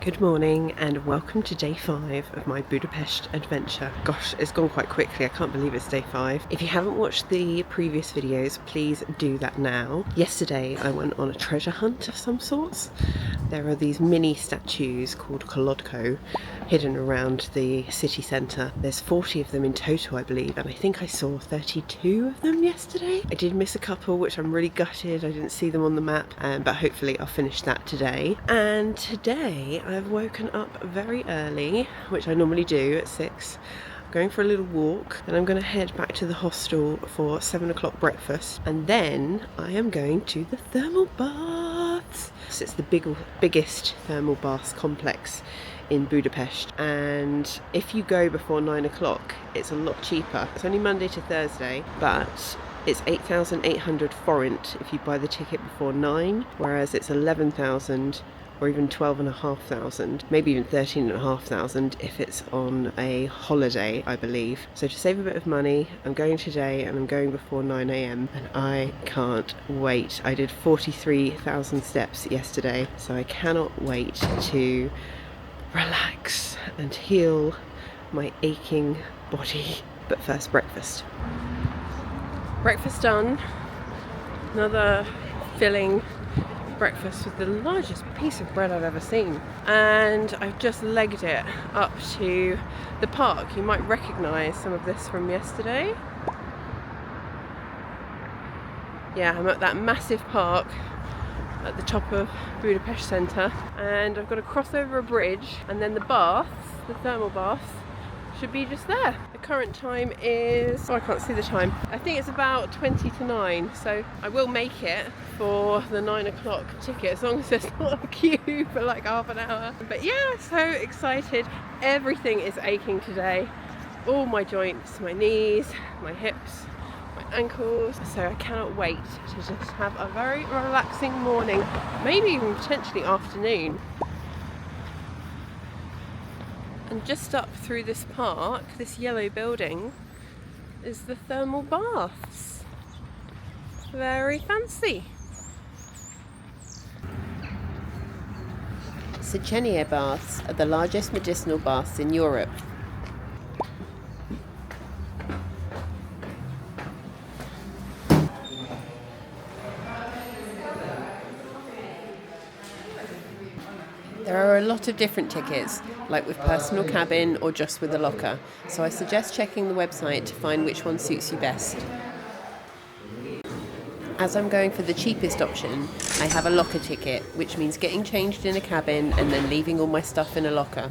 Good morning and welcome to day 5 of my Budapest adventure. Gosh, it's gone quite quickly. I can't believe it's day 5. If you haven't watched the previous videos, please do that now. Yesterday I went on a treasure hunt of some sorts. There are these mini statues called Kolodko hidden around the city centre. There's 40 of them in total, I believe, and I think I saw 32 of them yesterday. I did miss a couple, which I'm really gutted. I didn't see them on the map, but hopefully I'll finish that today. And today I've woken up very early, which I normally do at 6. Going for a little walk, and I'm going to head back to the hostel for 7 o'clock breakfast, and then I am going to the thermal baths. So it's the biggest thermal baths complex in Budapest, and if you go before 9 o'clock it's a lot cheaper. It's only Monday to Thursday, but it's 8,800 forint if you buy the ticket before 9, whereas it's 11,000 or even 12,500, maybe even 13,500 if it's on a holiday, I believe. So to save a bit of money, I'm going today, and I'm going before 9 AM, and I can't wait. I did 43,000 steps yesterday, so I cannot wait to relax and heal my aching body. But first, breakfast. Breakfast done. Another filling breakfast with the largest piece of bread I've ever seen, and I've just legged it up to the park. You might recognise some of this from yesterday. Yeah, I'm at that massive park at the top of Budapest centre, and I've got to cross over a bridge, and then the baths, the thermal baths, should be just there. The current time is, I can't see the time. I think it's about 20 to 9, so I will make it for the 9 o'clock ticket as long as there's not a queue for like half an hour. But yeah, so excited. Everything is aching today. All my joints, my knees, my hips, my ankles. So I cannot wait to just have a very relaxing morning, maybe even potentially afternoon. And just up through this park, this yellow building, is the thermal baths. Very fancy. Szechenyi baths are the largest medicinal baths in Europe. There are a lot of different tickets, like with personal cabin or just with a locker, so I suggest checking the website to find which one suits you best. As I'm going for the cheapest option, I have a locker ticket, which means getting changed in a cabin and then leaving all my stuff in a locker.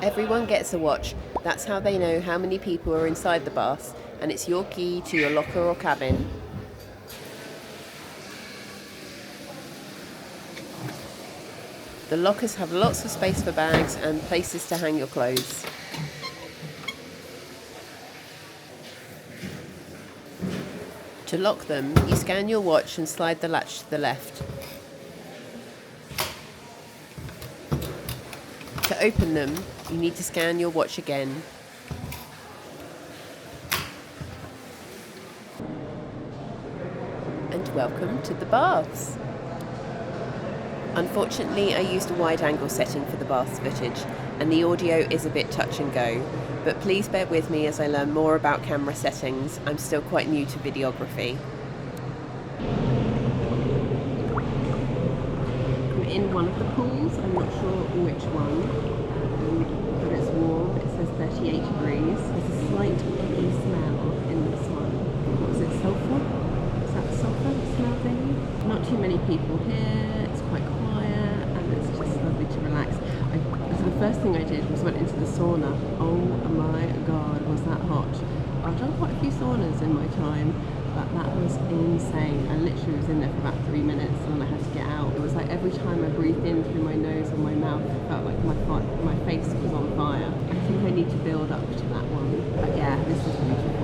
Everyone gets a watch. That's how they know how many people are inside the bath, and it's your key to your locker or cabin. The lockers have lots of space for bags and places to hang your clothes. To lock them, you scan your watch and slide the latch to the left. To open them, you need to scan your watch again. And welcome to the baths. Unfortunately, I used a wide-angle setting for the baths footage, and the audio is a bit touch and go, but please bear with me as I learn more about camera settings. I'm still quite new to videography. I'm in one of the pools, I'm not sure which one, but it's warm. It says 38 degrees. There's a slight icky smell in this one. What was it, sulphur? Is that sulphur smell thing? Not too many people here, it's quite quiet, and it's just lovely to relax. So the first thing I did was went into the sauna. Oh my god, was that hot. I've done quite a few saunas in my time, but that was insane. I literally was in there for about 3 minutes and then I had to get out. It was like every time I breathed in through my nose and my mouth, it felt like my face was on fire. I think I need to build up to that one. But yeah, this is beautiful.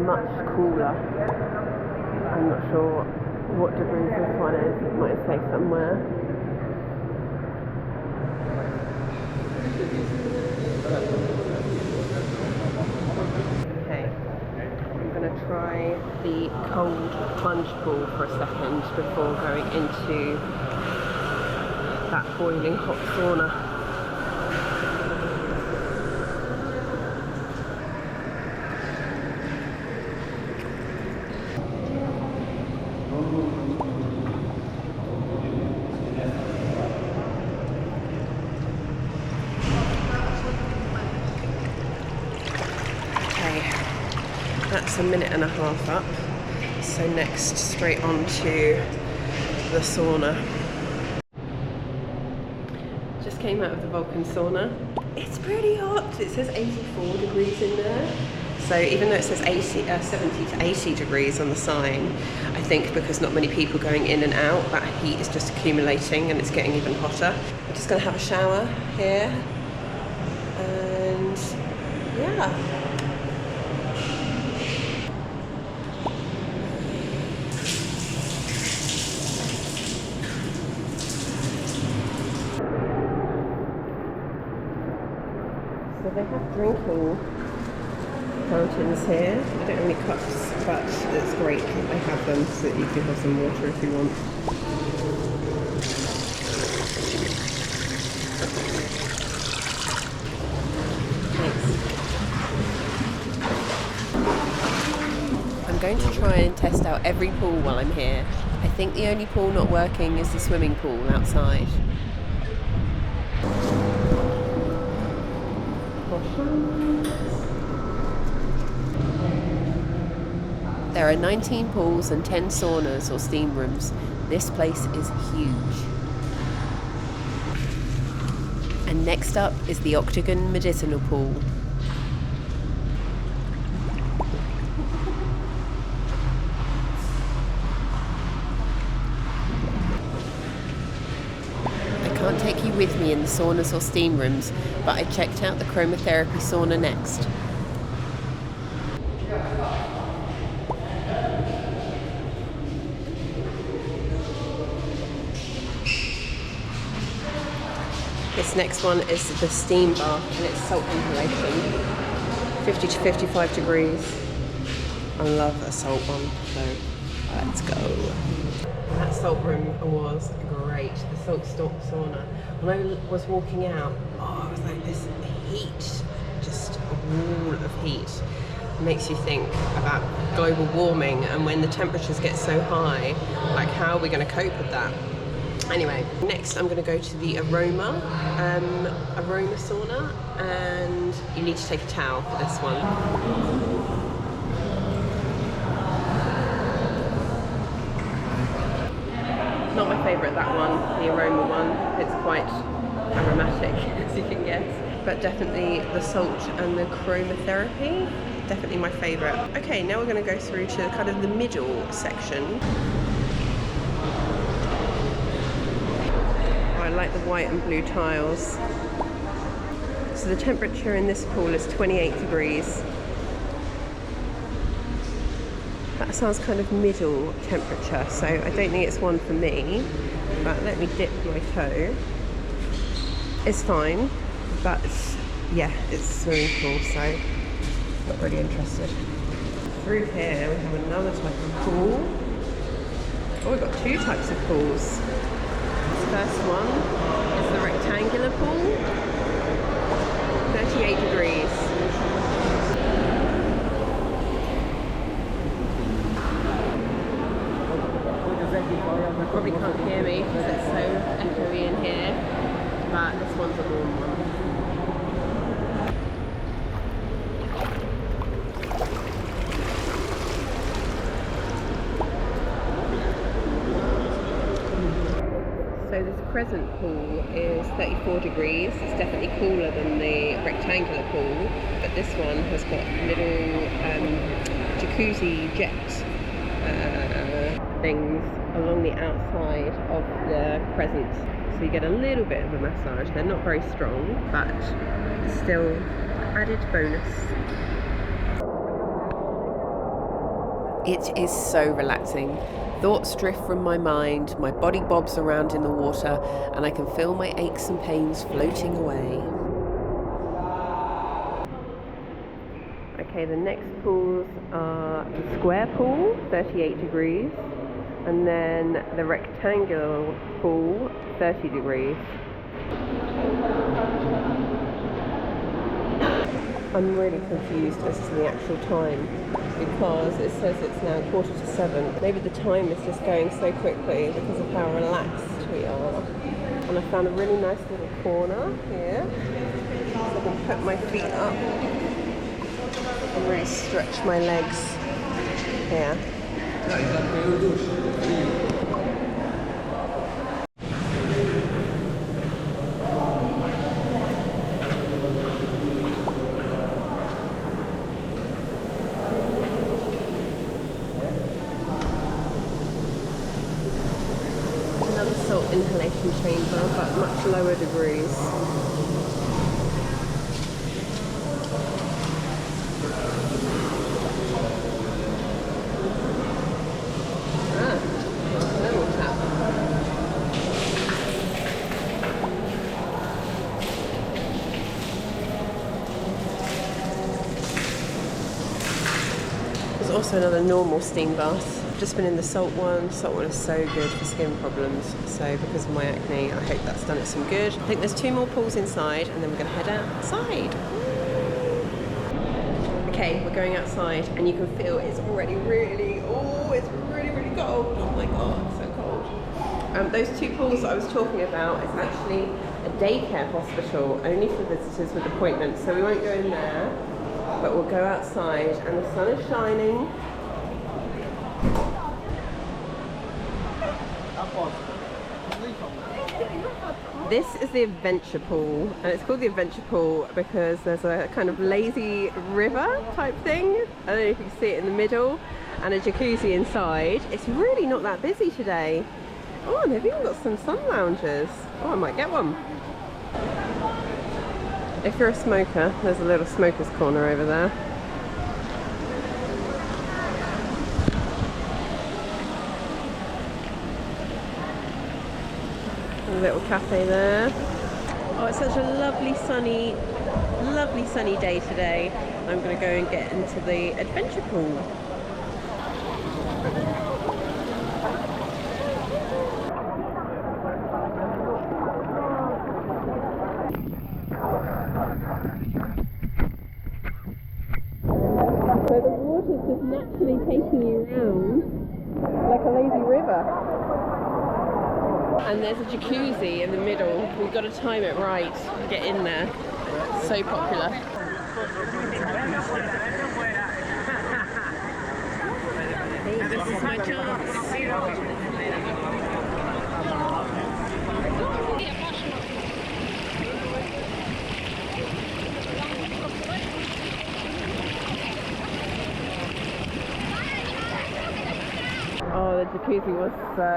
much cooler. I'm not sure what degrees this one is. It might say somewhere. Okay, I'm going to try the cold plunge pool for a second before going into that boiling hot sauna. That's a minute and a half up, so next straight on to the sauna. Just came out of the Vulcan sauna. It's pretty hot. It says 84 degrees in there, so even though it says 70 to 80 degrees on the sign, I think because not many people going in and out, that heat is just accumulating and it's getting even hotter. I'm just going to have a shower here, and yeah. So they have drinking fountains here. I don't have any cups, but it's great that they have them so that you can have some water if you want. Thanks. I'm going to try and test out every pool while I'm here. I think the only pool not working is the swimming pool outside. There are 19 pools and 10 saunas or steam rooms. This place is huge. And next up is the Octagon Medicinal Pool. I can't take you with me in the saunas or steam rooms, but I checked out the chromotherapy sauna next. This next one is the steam bath, and it's salt inhalation, 50 to 55 degrees. I love a salt one, so let's go. That salt room was great, the salt sauna. When I was walking out, I was like, this heat, just a wall of heat. Makes you think about global warming, and when the temperatures get so high, like how are we going to cope with that? Anyway, next I'm going to go to the aroma sauna, and you need to take a towel for this one. Not my favourite, that one, the aroma one. It's quite aromatic, as you can guess. But definitely the salt and the chromotherapy, definitely my favourite. Okay, now we're going to go through to kind of the middle section. I like the white and blue tiles. So the temperature in this pool is 28 degrees. That sounds kind of middle temperature, so I don't think it's one for me. But let me dip my toe. It's fine, but yeah, it's a swimming pool, so not really interested. Through here we have another type of pool. Oh, we've got two types of pools. First one is the rectangular pool, 38 degrees. You probably can't hear me because it's so echoey in here, but this one's a warm one. So this crescent pool is 34 degrees. It's definitely cooler than the rectangular pool, but this one has got little jacuzzi jet things along the outside of the crescent. So you get a little bit of a massage. They're not very strong, but still added bonus. It is so relaxing. Thoughts drift from my mind, my body bobs around in the water, and I can feel my aches and pains floating away. Okay, the next pools are the square pool, 38 degrees, and then the rectangular pool, 30 degrees. I'm really confused as to the actual time because it says it's now 6:45. Maybe the time is just going so quickly because of how relaxed we are. And I found a really nice little corner here, so I can put my feet up and really stretch my legs here. Another salt inhalation chamber, but much lower degrees. Also another normal steam bath. I've just been in the salt one. Salt one is so good for skin problems. So because of my acne, I hope that's done it some good. I think there's 2 more pools inside and then we're going to head outside. Okay, we're going outside and you can feel it's already really cold. Oh my god, it's so cold. Those 2 pools that I was talking about is actually a daycare hospital only for visitors with appointments. So we won't go in there. But we'll go outside and the sun is shining. This is the adventure pool, and it's called the adventure pool because there's a kind of lazy river type thing. I don't know if you can see it in the middle, and a jacuzzi inside. It's really not that busy today. Oh, and they've even got some sun lounges. Oh, I might get one. If you're a smoker, there's a little smoker's corner over there. A little cafe there. Oh, it's such a lovely sunny day today. I'm going to go and get into the adventure pool. So the water's just naturally taking you around like a lazy river. And there's a jacuzzi in the middle. We've got to time it right to get in there. It's so popular. This is my chance. Oh, the jacuzzi was so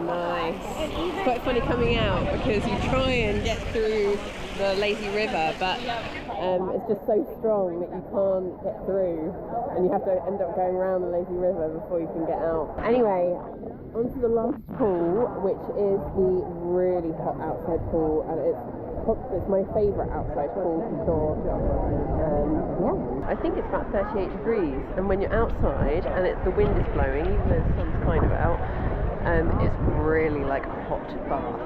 nice. It's quite funny coming out because you try and get through the lazy river, but it's just so strong that you can't get through, and you have to end up going around the lazy river before you can get out. Anyway, onto the last pool, which is the really hot outside pool, and it's my favourite outside pool for sure. Yeah, I think it's about 38 degrees, and when you're outside and the wind is blowing, even though the sun's kind of out, it's really like a hot bath.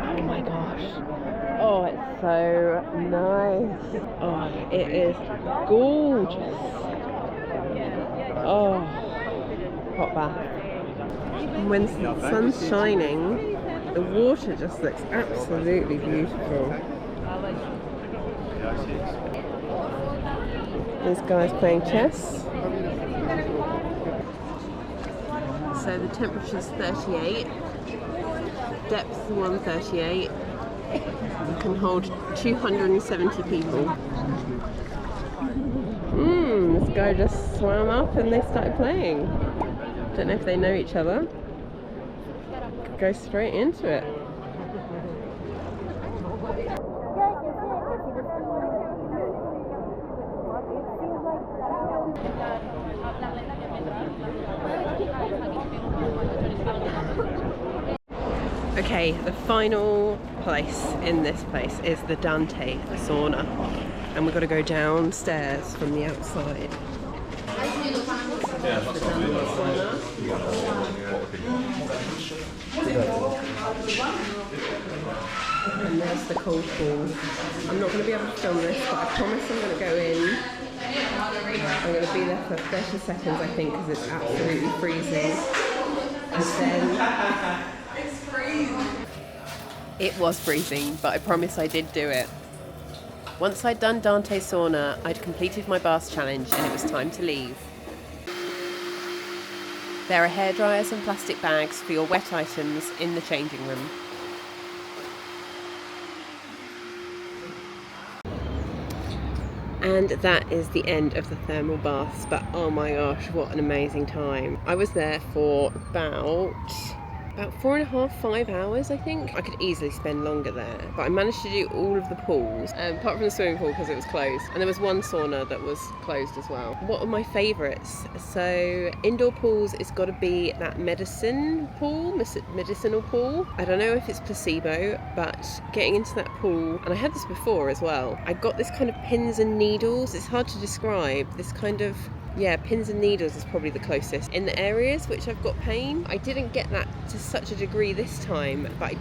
Oh my gosh. Oh, it's so nice. Oh, it is gorgeous. Oh, hot bath. And when the sun's shining, the water just looks absolutely beautiful. This guy's playing chess. So the temperature's 38, depth 138. You can hold 270 people. This guy just swam up and they started playing. Don't know if they know each other. Could go straight into it. Okay, the final place in this place is the Dante sauna, and we've got to go downstairs from the outside. And there's the cold pool. I'm not going to be able to film this, but I promise I'm going to go in. I'm going to be there for 30 seconds, I think, because it's absolutely freezing. And then... It's freezing. It was freezing, but I promise I did do it. Once I'd done Dante's sauna, I'd completed my bath challenge and it was time to leave. There are hairdryers and plastic bags for your wet items in the changing room. And that is the end of the thermal baths, but oh my gosh, what an amazing time. I was there for about 4.5, 5 hours, I think. I could easily spend longer there, but I managed to do all of the pools, apart from the swimming pool because it was closed. And there was one sauna that was closed as well. What are my favourites? So indoor pools, it's got to be that medicinal pool. I don't know if it's placebo, but getting into that pool, and I had this before as well, I got this kind of pins and needles. It's hard to describe. This kind of, yeah, pins and needles is probably the closest. In the areas which I've got pain, I didn't get that to such a degree this time, but I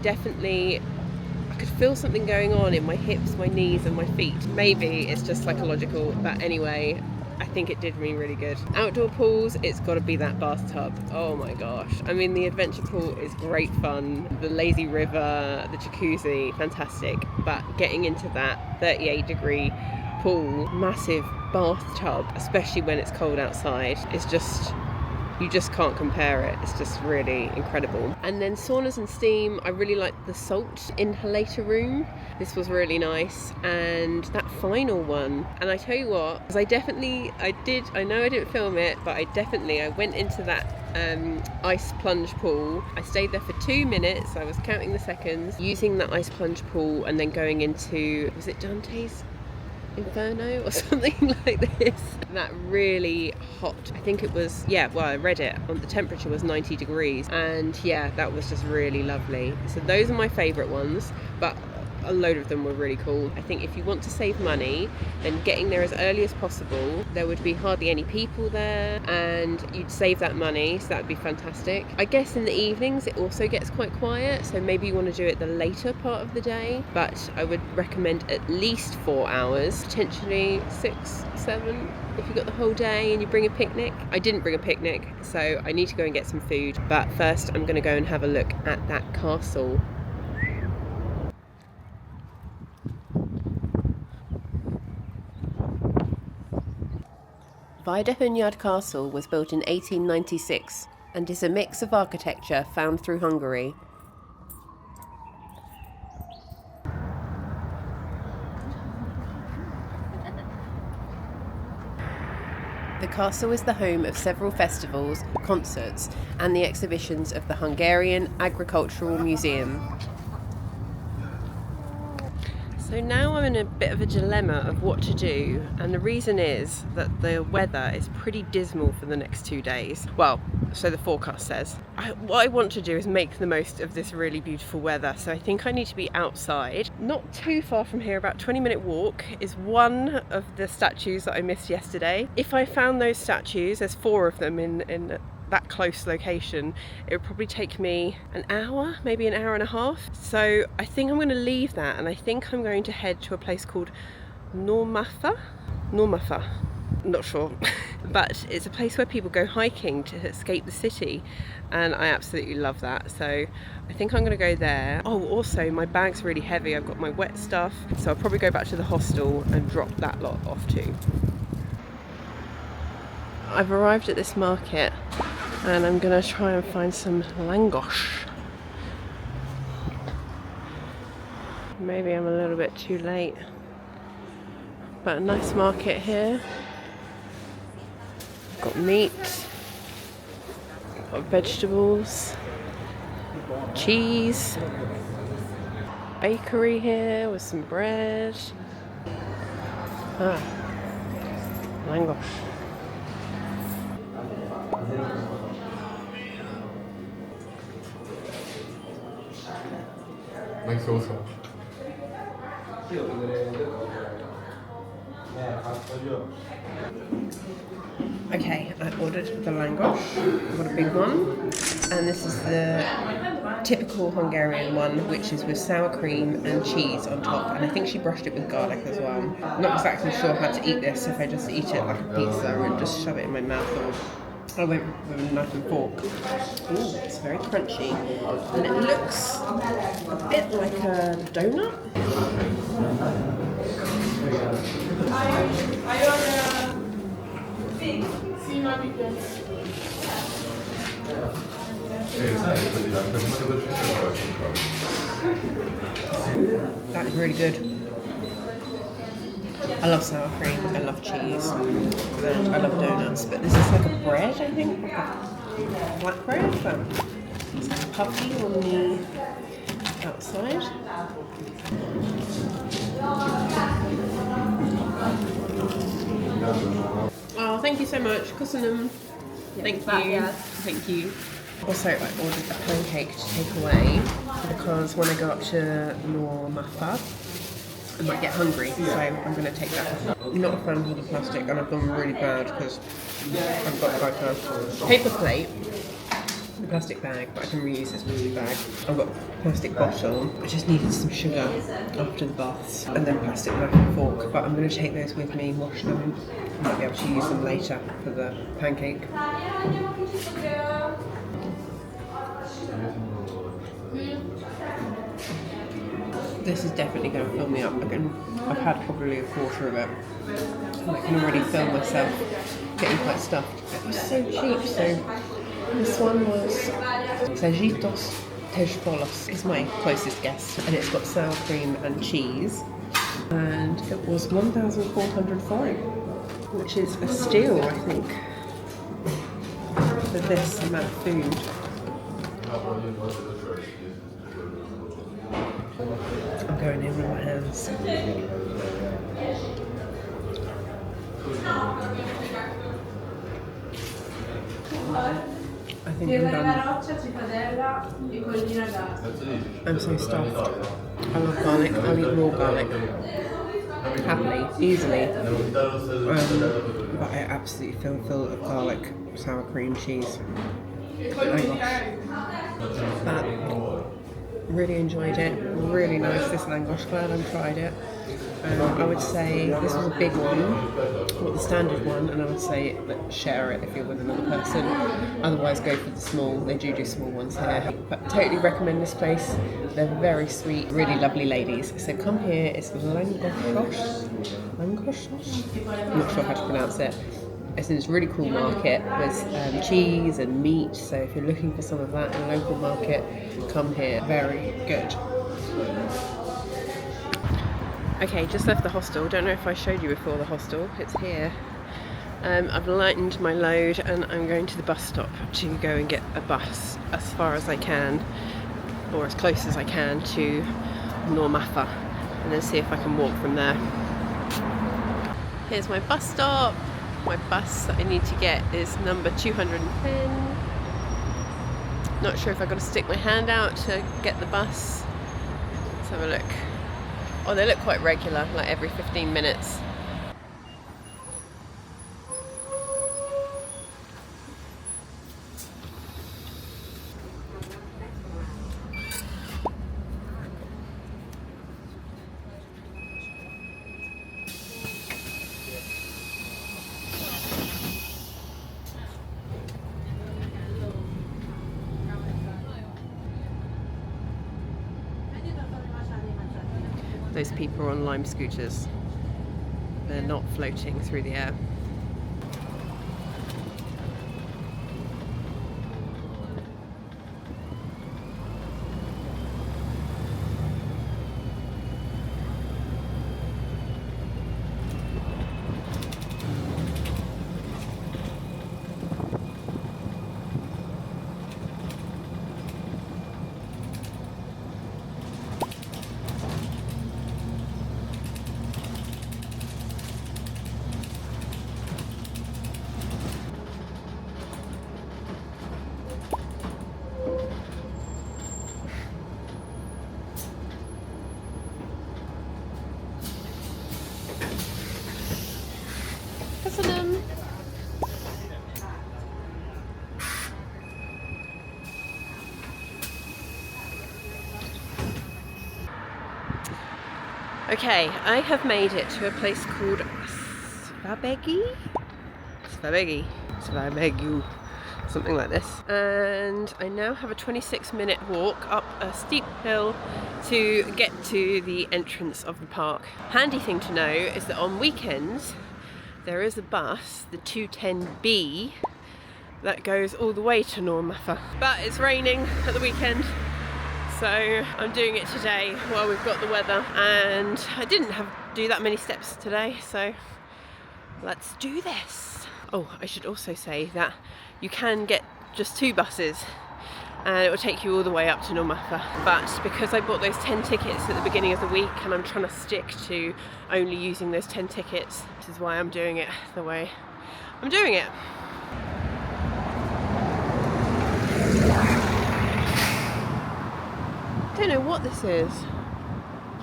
could feel something going on in my hips, my knees and my feet. Maybe it's just psychological, but anyway, I think it did me really good. Outdoor pools, it's got to be that bathtub. Oh my gosh. I mean, the adventure pool is great fun. The lazy river, the jacuzzi, fantastic. But getting into that 38-degree pool, massive bathtub, especially when it's cold outside, is just, you just can't compare it. It's just really incredible. And then saunas and steam, I really liked the salt inhalator room. This was really nice. And that final one, and I tell you what, because I know I didn't film it, but I went into that ice plunge pool. I stayed there for 2 minutes. I was counting the seconds, using that ice plunge pool and then going into, was it Dante's Inferno or something like this? That really hot, I think it was, yeah, well, I read it, the temperature was 90 degrees, and yeah, that was just really lovely. So those are my favourite ones, but a load of them were really cool. I think if you want to save money, then getting there as early as possible. There would be hardly any people there and you'd save that money, so that would be fantastic. I guess in the evenings it also gets quite quiet, so maybe you want to do it the later part of the day, but I would recommend at least 4 hours, potentially 6, 7 if you got the whole day and you bring a picnic. I didn't bring a picnic, so I need to go and get some food, but first I'm going to go and have a look at that castle. Vajdahunyad Castle was built in 1896 and is a mix of architecture found through Hungary. The castle is the home of several festivals, concerts, and the exhibitions of the Hungarian Agricultural Museum. So now I'm in a bit of a dilemma of what to do, and the reason is that the weather is pretty dismal for the next 2 days. Well, so the forecast says. What I want to do is make the most of this really beautiful weather, so I think I need to be outside. Not too far from here, about 20-minute walk, is one of the statues that I missed yesterday. If I found those statues, there's 4 of them in that close location, it would probably take me an hour, maybe an hour and a half. So I think I'm going to leave that, and I think I'm going to head to a place called Normafa, I'm not sure, but it's a place where people go hiking to escape the city, and I absolutely love that. So I think I'm going to go there. Oh, also my bag's really heavy, I've got my wet stuff, so I'll probably go back to the hostel and drop that lot off too. I've arrived at this market and I'm going to try and find some Langos. Maybe I'm a little bit too late, but a nice market here. Got meat, got vegetables, cheese, bakery here with some bread. Langos. Thanks also. Okay, I ordered the langos. I've got a big one, and this is the typical Hungarian one, which is with sour cream and cheese on top, and I think she brushed it with garlic as well. I'm not exactly sure how to eat this, if I just eat it like a pizza and just shove it in my mouth, or I went with a knife and fork. Ooh, it's very crunchy, and it looks a bit like a donut. That is really good. I love sour cream, I love cheese, and I love donuts, but this is like a bread, I think, like a flatbread, but it's like puffy on the outside. Oh, thank you so much. Köszönöm. Thank you. Thank you. Also, I ordered a pancake to take away because when I go up to Normafa, I might get hungry, so I'm going to take that. I'm not a fan of the plastic, and I've gone really bad because I've got like a paper plate, a plastic bag, but I can reuse this plastic bag. I've got a plastic bottle. I just needed some sugar after the baths, and then plastic knife and fork, but I'm going to take those with me, wash them, I might be able to use them later for the pancake. This is definitely going to fill me up again. I've had probably a quarter of it, and I can already feel myself getting quite stuffed. It was so cheap, so this one was Szechenyi Tejpolos is my closest guess, and it's got sour cream and cheese, and it was 1,400 which is a steal, I think, for this amount of food. I'm going in with my hands. I think I'm done. I'm so stuffed. I love garlic. I'll eat raw garlic. Happily, easily. But I absolutely feel full of garlic, sour cream, cheese. Oh my gosh. But really enjoyed it. Really nice, this langos. Glad I tried it. I would say this was a big one, not the standard one, and I would say share it if you're with another person. Otherwise, go for the small. They do small ones here. But totally recommend this place. They're very sweet, really lovely ladies. So come here. It's Langosos. Langosos? I'm not sure how to pronounce it. It's in this really cool market with cheese and meat. So if you're looking for some of that in a local market, come here. Very good. Okay, just left the hostel. Don't know if I showed you before the hostel. It's here. I've lightened my load and I'm going to the bus stop to go and get a bus as far as I can, or as close as I can, to Normafa, and then see if I can walk from there. Here's my bus stop. My bus that I need to get is number 210. Not sure if I've got to stick my hand out to get the bus. Let's have a look. Oh, they look quite regular, like every 15 minutes. Those people are on lime scooters. They're not floating through the air. Köszönöm. Okay, I have made it to a place called Széchenyi, something like this. And I now have a 26-minute walk up a steep hill to get to the entrance of the park. Handy thing to know is that on weekends there is a bus, the 210B, that goes all the way to Normafa. But it's raining at the weekend, so I'm doing it today while we've got the weather, and I didn't do that many steps today, so let's do this. Oh, I should also say that you can get just 2 buses and it will take you all the way up to Normafa. But because I bought those 10 tickets at the beginning of the week and I'm trying to stick to only using those 10 tickets, this is why I'm doing it the way I'm doing it. I don't know what this is.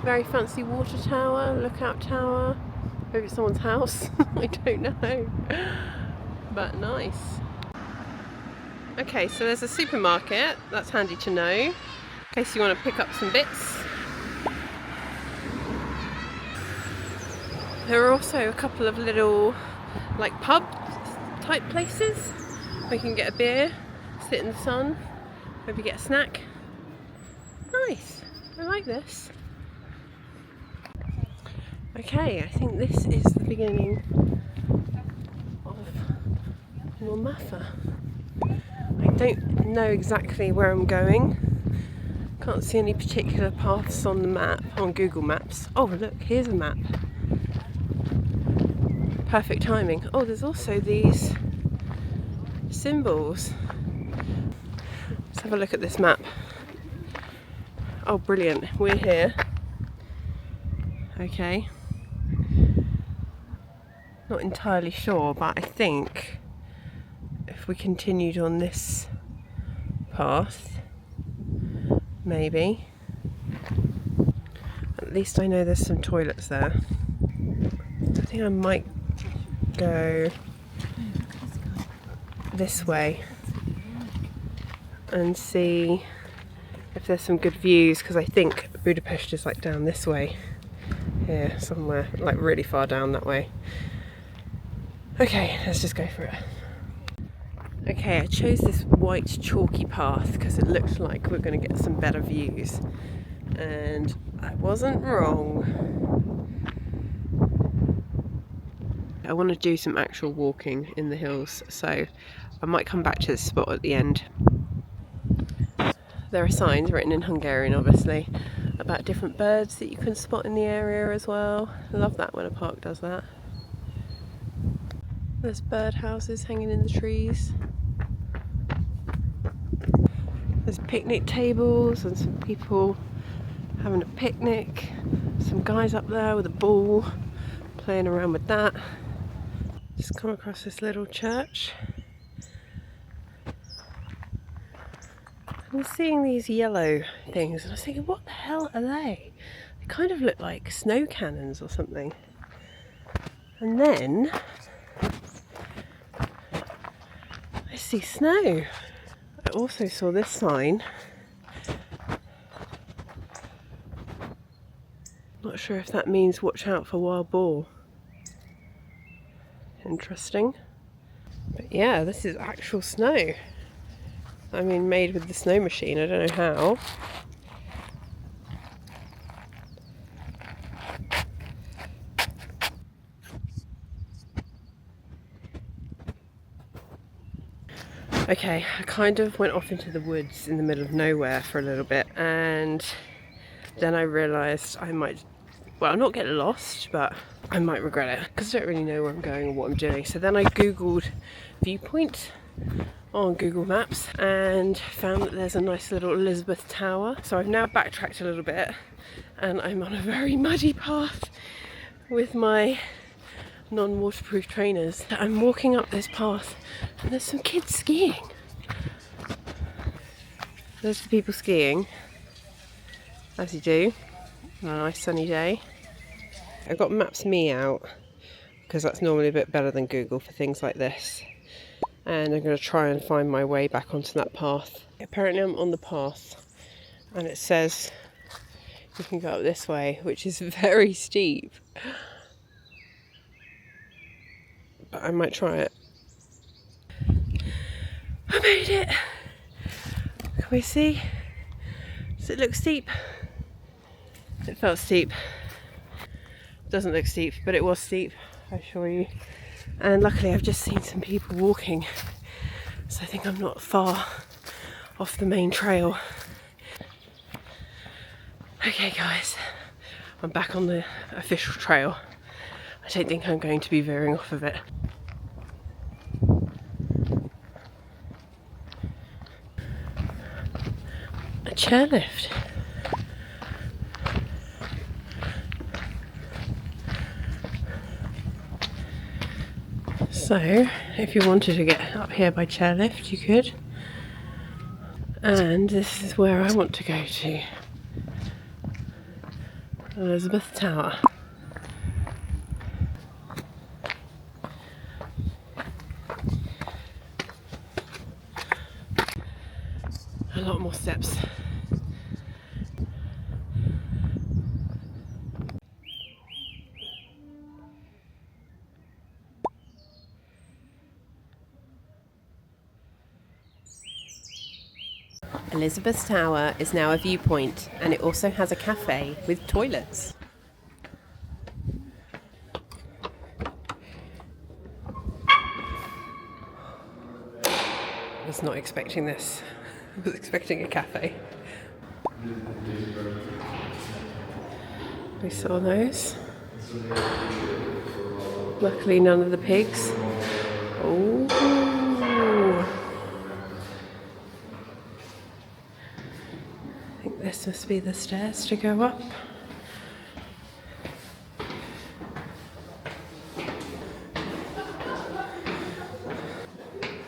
Very fancy water tower, lookout tower. Maybe it's someone's house. I don't know. But nice. Okay, so there's a supermarket. That's handy to know in case you want to pick up some bits. There are also a couple of little like pub type places where you can get a beer, sit in the sun, maybe get a snack. Nice. I like this. Okay, I think this is the beginning of Normafa. I don't know exactly where I'm going. Can't see any particular paths on the map, on Google Maps. Oh look, here's a map. Perfect timing. Oh, there's also these symbols. Let's have a look at this map. Oh, brilliant. We're here. Okay. Not entirely sure, but I think if we continued on this path, maybe. At least I know there's some toilets there. I think I might go this way and see if there's some good views, because I think Budapest is like down this way here somewhere, like really far down that way. Okay, let's just go for it. Okay, I chose this white chalky path because it looked like we're going to get some better views, and I wasn't wrong. I want to do some actual walking in the hills, so I might come back to this spot at the end. There are signs written in Hungarian, obviously, about different birds that you can spot in the area as well. I love that when a park does that. There's bird houses hanging in the trees. There's picnic tables and some people having a picnic. Some guys up there with a ball playing around with that. Just come across this little church. I'm seeing these yellow things and I was thinking, what the hell are they? They kind of look like snow cannons or something. And then I see snow. I also saw this sign. Not sure if that means watch out for wild boar. Interesting. But yeah, this is actual snow. I mean, made with the snow machine. I don't know how. Okay, I kind of went off into the woods in the middle of nowhere for a little bit, and then I realised I might, well, not get lost, but I might regret it because I don't really know where I'm going or what I'm doing. So then I googled Viewpoint on Google Maps and found that there's a nice little Elizabeth Tower. So I've now backtracked a little bit and I'm on a very muddy path with my non-waterproof trainers. I'm walking up this path and there's some kids skiing. There's the people skiing, as you do on a nice sunny day. I've got Maps Me out because that's normally a bit better than Google for things like this. And I'm going to try and find my way back onto that path. Apparently I'm on the path and it says you can go up this way, which is very steep. But I might try it. I made it! Can we see? Does it look steep? It felt steep. Doesn't look steep, but it was steep, I assure you. And luckily I've just seen some people walking, so I think I'm not far off the main trail. Okay guys, I'm back on the official trail. I don't think I'm going to be veering off of it. A chairlift. So, if you wanted to get up here by chairlift, you could. And this is where I want to go to. Elizabeth Tower. A lot more steps. Elizabeth Tower is now a viewpoint, and it also has a cafe with toilets. I was not expecting this. I was expecting a cafe. We saw those. Luckily none of the pigs. Oh. I think this must be the stairs to go up.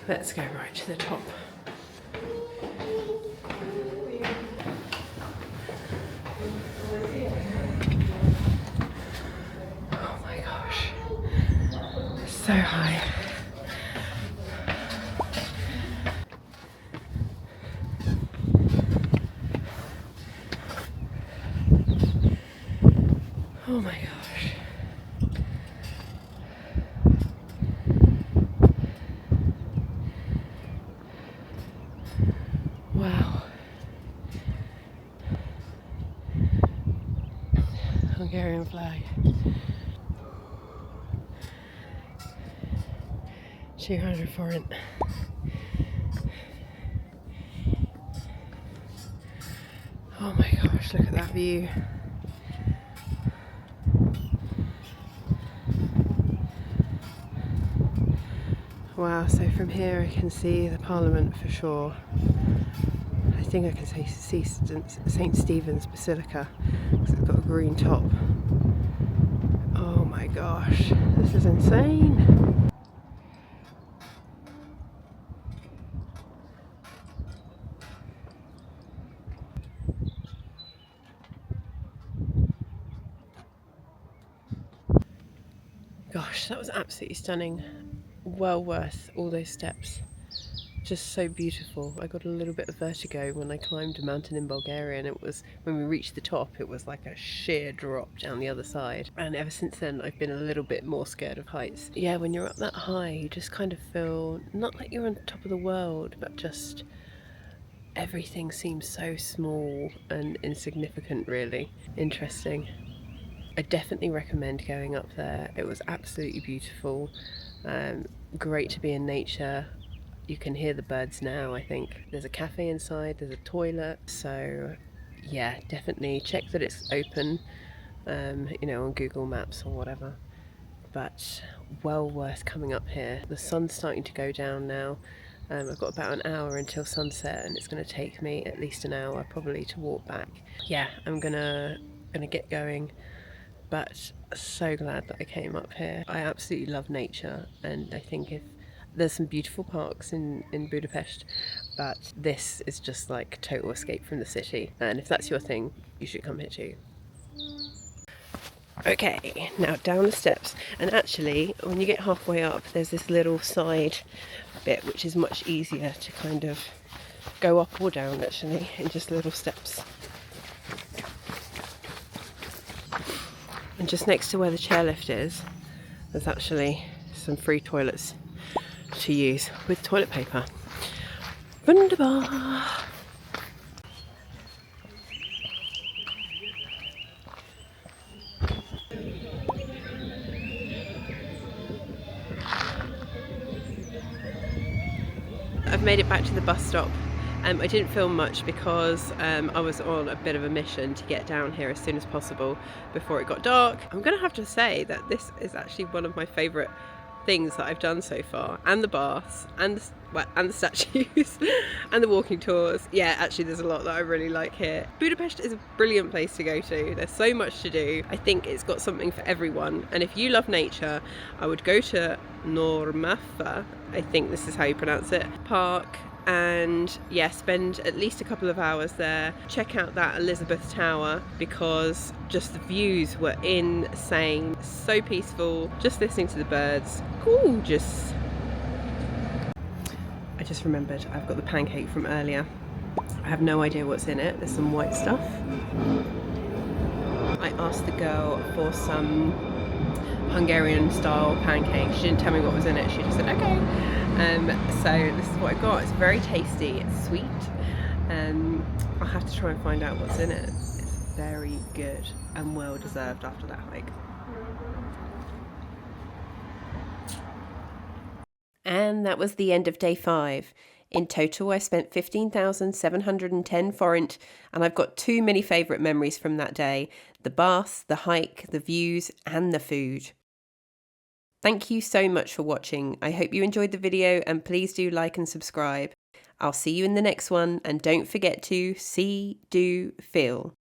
Let's go right to the top. Oh my gosh, so high. Oh my gosh. Wow. Hungarian flag. 200 forint. Oh my gosh, look at that view. Wow, so from here I can see the Parliament for sure. I think I can see St. Stephen's Basilica because it's got a green top. Oh my gosh, this is insane. Gosh, that was absolutely stunning. Well worth all those steps. Just so beautiful. I got a little bit of vertigo when I climbed a mountain in Bulgaria, and it was, when we reached the top, it was like a sheer drop down the other side. And ever since then I've been a little bit more scared of heights. Yeah, when you're up that high you just kind of feel not like you're on top of the world, but just everything seems so small and insignificant, really. Interesting. I definitely recommend going up there. It was absolutely beautiful. Great to be in nature. You can hear the birds now, I think. There's a cafe inside, there's a toilet, so yeah, definitely check that it's open, you know, on Google Maps or whatever. But well worth coming up here. The sun's starting to go down now. I've got about an hour until sunset, and it's going to take me at least an hour probably to walk back. Yeah, I'm gonna get going. But so glad that I came up here. I absolutely love nature, and I think if there's some beautiful parks in Budapest, but this is just like total escape from the city. And if that's your thing, you should come here too. Okay, now down the steps, and actually when you get halfway up there's this little side bit which is much easier to kind of go up or down actually in just little steps. And just next to where the chairlift is, there's actually some free toilets to use with toilet paper. Wunderbar! I've made it back to the bus stop. I didn't film much because I was on a bit of a mission to get down here as soon as possible before it got dark. I'm gonna have to say that this is actually one of my favourite things that I've done so far, and the baths, and the statues, and the walking tours. Yeah, actually there's a lot that I really like here. Budapest is a brilliant place to go to. There's so much to do. I think it's got something for everyone, and if you love nature, I would go to Normafa, I think this is how you pronounce it, Park, and yeah, spend at least a couple of hours there. Check out that Elizabeth Tower because just the views were insane. So peaceful, just listening to the birds. Gorgeous. I just remembered I've got the pancake from earlier. I have no idea what's in it. There's some white stuff. I asked the girl for some Hungarian style pancake. She didn't tell me what was in it. She just said okay. So this is what I got. It's very tasty. It's sweet. I'll have to try and find out what's in it. It's very good and well deserved after that hike. And that was the end of day 5. In total, I spent 15,710 forint, and I've got too many favourite memories from that day: the baths, the hike, the views, and the food. Thank you so much for watching. I hope you enjoyed the video, and please do like and subscribe. I'll see you in the next one, and don't forget to see, do, feel.